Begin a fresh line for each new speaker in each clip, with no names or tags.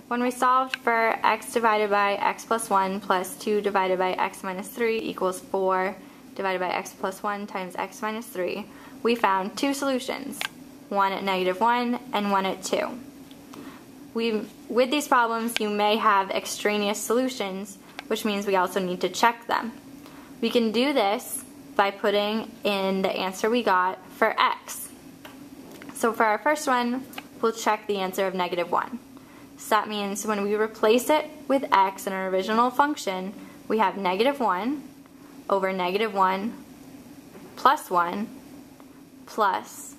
When we solved for x divided by x plus 1 plus 2 divided by x minus 3 equals 4 divided by x plus 1 times x minus 3, we found two solutions, one at -1 and one at 2. With these problems, you may have extraneous solutions, which means we also need to check them. We can do this by putting in the answer we got for x. So for our first one, we'll check the answer of -1. So that means when we replace it with x in our original function, we have -1 over -1 plus 1 plus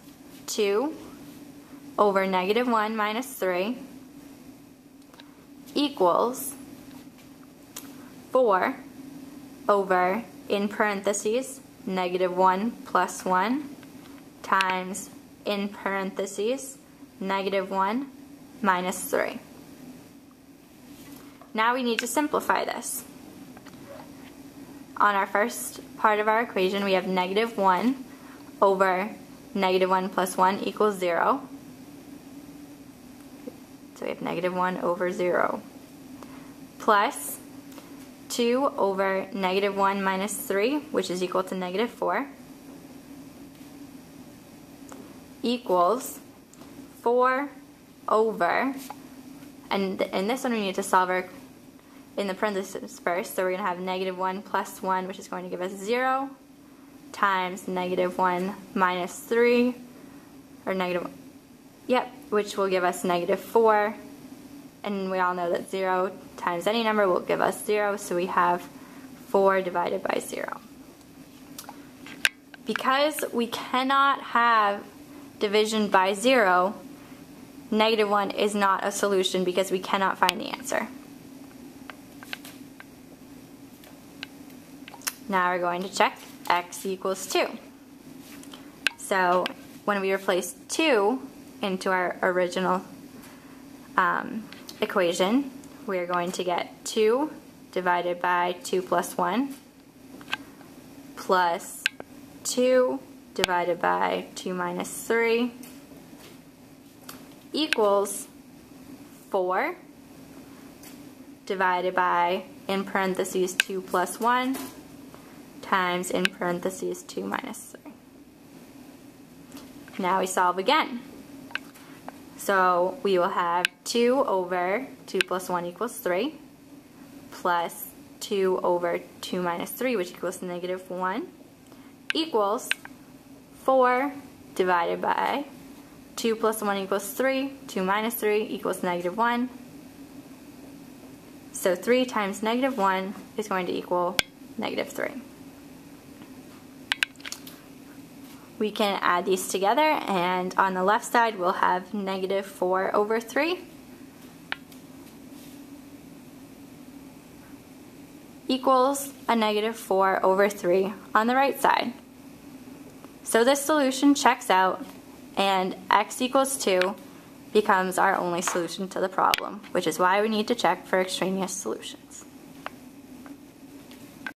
2 over -1 minus 3 equals 4 over, in parentheses, -1 plus 1 times, in parentheses, -1 minus 3. Now we need to simplify this. On our first part of our equation, we have -1 over -1 plus 1 equals 0. So we have -1 over 0 plus 2 over -1 minus 3, which is equal to -4, equals 4 over, and in this one we need to solve our in the parentheses first, so we're going to have -1 plus 1, which is going to give us 0, times -1 minus 3, or which will give us -4, and we all know that 0 times any number will give us 0, so we have 4 divided by 0. Because we cannot have division by 0, -1 is not a solution because we cannot find the answer. Now we're going to check x equals 2. So when we replace 2 into our original equation, we're going to get 2 divided by 2 plus 1 plus 2 divided by 2 minus 3 equals 4 divided by, in parentheses, 2 plus 1 times, in parentheses, 2 minus 3. Now we solve again. So we will have 2 over 2 plus 1 equals 3 plus 2 over 2 minus 3, which equals -1, equals 4 divided by 2 plus 1 equals 3, 2 minus 3 equals -1. So 3 times -1 is going to equal -3. We can add these together, and on the left side we'll have -4 over 3 equals a -4 over 3 on the right side. So this solution checks out, and x equals 2 becomes our only solution to the problem, which is why we need to check for extraneous solutions.